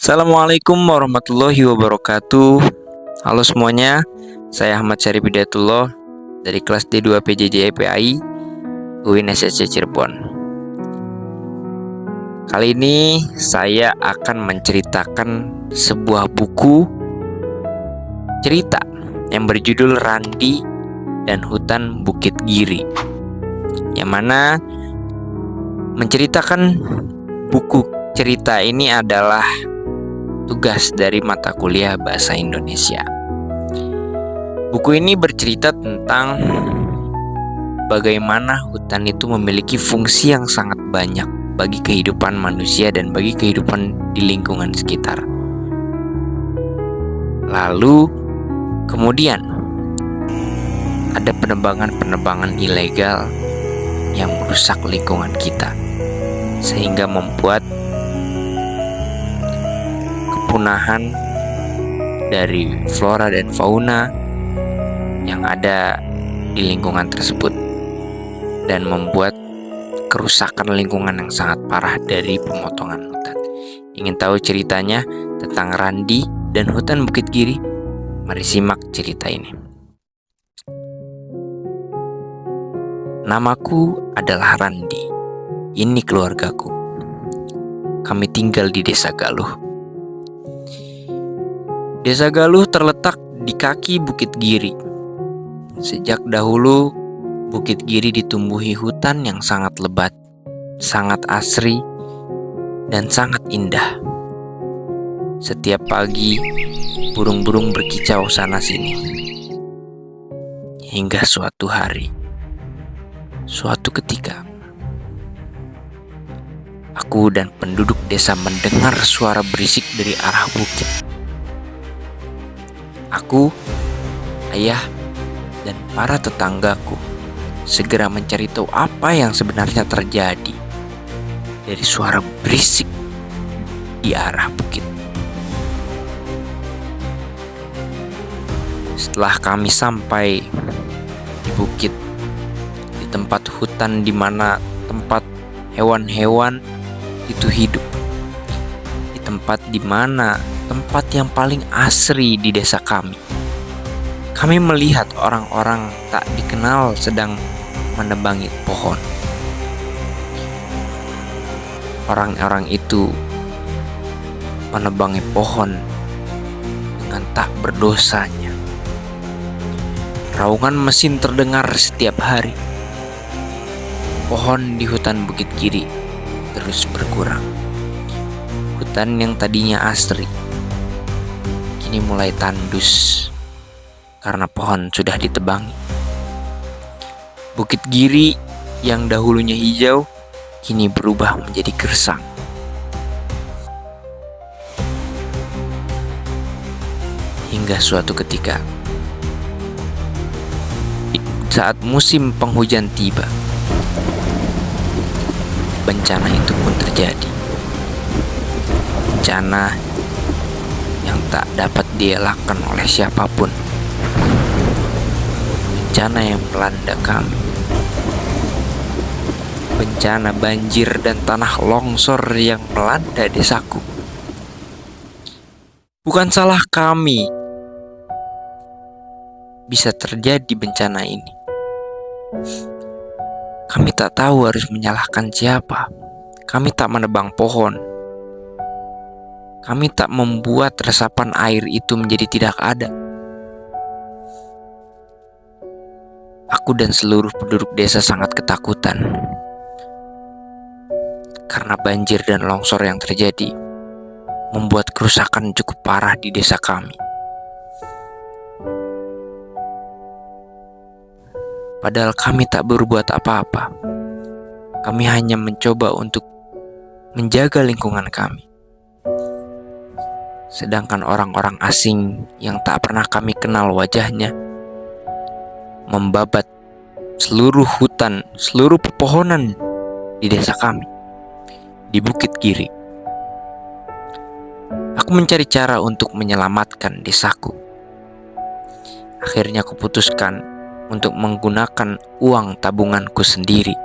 Assalamualaikum warahmatullahi wabarakatuh. Halo semuanya, saya Ahmad Syarif Hidayatullah dari kelas D2 PJJ EPAI UIN SSC Cirebon. Kali ini saya akan menceritakan sebuah buku cerita yang berjudul Randi dan Hutan Bukit Giri, yang mana menceritakan buku cerita ini adalah tugas dari mata kuliah Bahasa Indonesia. Buku ini bercerita tentang bagaimana hutan itu memiliki fungsi yang sangat banyak bagi kehidupan manusia dan bagi kehidupan di lingkungan sekitar. Lalu kemudian ada penebangan-penebangan ilegal yang merusak lingkungan kita, sehingga membuat kepunahan dari flora dan fauna yang ada di lingkungan tersebut, dan membuat kerusakan lingkungan yang sangat parah dari pemotongan hutan. Ingin tahu ceritanya tentang Randi dan Hutan Bukit Giri? Mari simak cerita ini. Namaku adalah Randi. Ini keluargaku. Kami tinggal di Desa Galuh. Desa Galuh terletak di kaki Bukit Giri. Sejak dahulu, Bukit Giri ditumbuhi hutan yang sangat lebat, sangat asri, dan sangat indah. Setiap pagi, burung-burung berkicau sana-sini. Hingga suatu hari, suatu ketika, aku dan penduduk desa mendengar suara berisik dari arah bukit. Aku, ayah, dan para tetanggaku segera mencari tahu apa yang sebenarnya terjadi dari suara berisik di arah bukit. Setelah kami sampai di bukit, di tempat hutan di mana tempat hewan-hewan itu hidup, di tempat di mana tempat yang paling asri di desa kami melihat orang-orang tak dikenal sedang menebangi pohon. Orang-orang itu menebangi pohon dengan tak berdosanya. Raungan mesin terdengar setiap hari. Pohon di hutan Bukit Giri terus berkurang. Hutan yang tadinya asri kini mulai tandus karena pohon sudah ditebangi. Bukit Giri yang dahulunya hijau kini berubah menjadi gersang. Hingga suatu ketika, saat musim penghujan tiba, bencana itu pun terjadi. Bencana yang tak dapat dielakkan oleh siapapun. Bencana yang melanda kami. Bencana banjir dan tanah longsor yang melanda desaku. Bukan salah kami bisa terjadi bencana ini. Kami tak tahu harus menyalahkan siapa. Kami tak menebang pohon. Kami tak membuat resapan air itu menjadi tidak ada. Aku dan seluruh penduduk desa sangat ketakutan karena banjir dan longsor yang terjadi membuat kerusakan cukup parah di desa kami. Padahal kami tak berbuat apa-apa. Kami hanya mencoba untuk menjaga lingkungan kami. Sedangkan orang-orang asing yang tak pernah kami kenal wajahnya membabat seluruh hutan, seluruh pepohonan di desa kami, di Bukit Giri. Aku mencari cara untuk menyelamatkan desaku. Akhirnya aku putuskan untuk menggunakan uang tabunganku sendiri.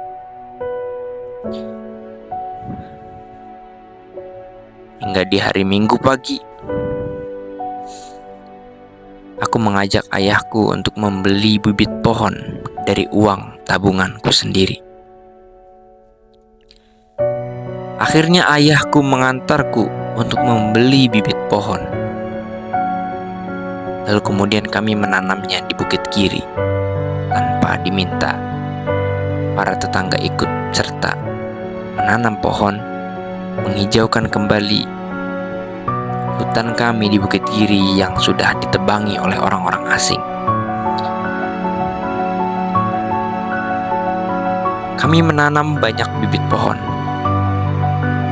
hingga di hari Minggu pagi, aku mengajak ayahku untuk membeli bibit pohon dari uang tabunganku sendiri. Akhirnya ayahku mengantarku untuk membeli bibit pohon. Lalu kemudian kami menanamnya di Bukit Kiri tanpa diminta. Para tetangga ikut serta menanam pohon, menghijaukan kembali hutan kami di Bukit Kiri yang sudah ditebangi oleh orang-orang asing. Kami menanam banyak bibit pohon.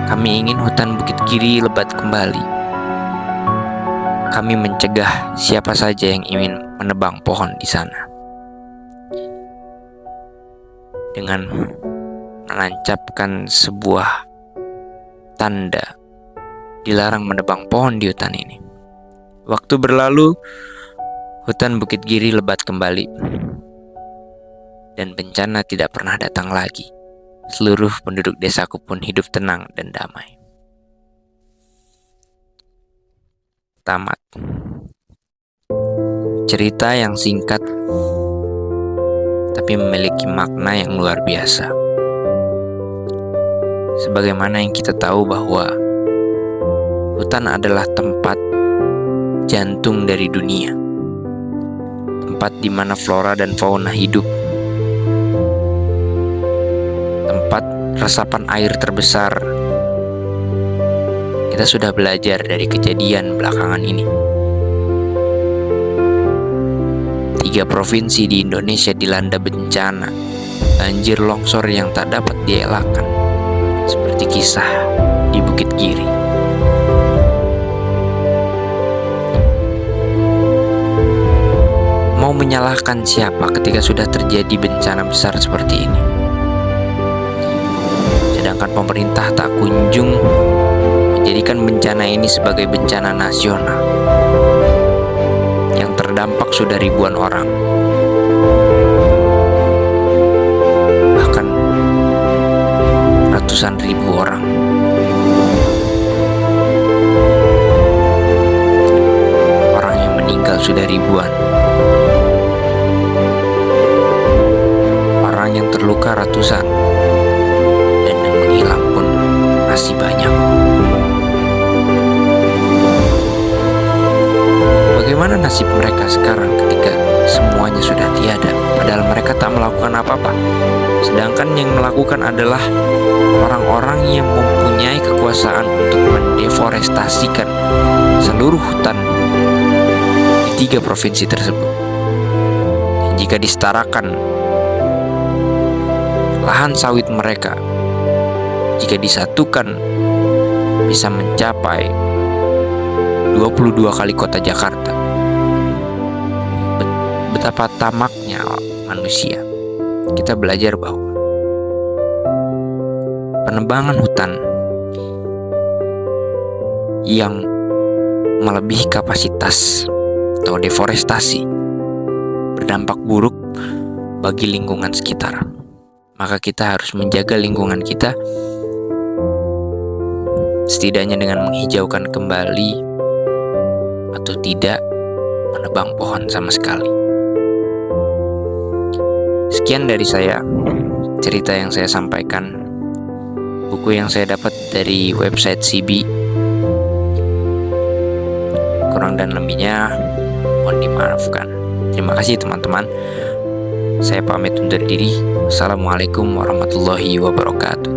Kami ingin hutan Bukit Kiri lebat kembali. Kami mencegah siapa saja yang ingin menebang pohon di sana dengan menancapkan sebuah tanda dilarang menebang pohon di hutan ini. Waktu berlalu, hutan Bukit Kiri lebat kembali, dan bencana tidak pernah datang lagi. Seluruh penduduk desaku pun hidup tenang dan damai. Tamat. Cerita yang singkat tapi memiliki makna yang luar biasa. Sebagaimana yang kita tahu bahwa hutan adalah tempat jantung dari dunia, tempat di mana flora dan fauna hidup, tempat resapan air terbesar. Kita sudah belajar dari kejadian belakangan ini. 3 provinsi di Indonesia dilanda bencana banjir longsor yang tak dapat dielakkan, seperti kisah di Bukit Kiri. Mau menyalahkan siapa ketika sudah terjadi bencana besar seperti ini? Sedangkan pemerintah tak kunjung menjadikan bencana ini sebagai bencana nasional yang terdampak sudah ribuan orang, bahkan ratusan ribu orang. Orang yang meninggal sudah ribuan, orang yang terluka ratusan, dan yang menghilang pun masih banyak. Bagaimana nasib mereka sekarang ketika semuanya sudah tiada, padahal mereka tak melakukan apa-apa? Sedangkan yang melakukan adalah orang-orang yang mempunyai kekuasaan untuk mendeforestasikan seluruh hutan di 3 provinsi tersebut. Dan jika disetarakan lahan sawit mereka, jika disatukan, bisa mencapai 22 kali kota Jakarta. Betapa tamaknya manusia. Kita belajar bahwa penebangan hutan yang melebihi kapasitas atau deforestasi berdampak buruk bagi lingkungan sekitar. Maka kita harus menjaga lingkungan kita, setidaknya dengan menghijaukan kembali atau tidak menebang pohon sama sekali. Sekian dari saya, cerita yang saya sampaikan, buku yang saya dapat dari website CB. Kurang dan lebihnya mohon dimaafkan. Terima kasih teman-teman. Saya pamit undur diri. Assalamualaikum warahmatullahi wabarakatuh.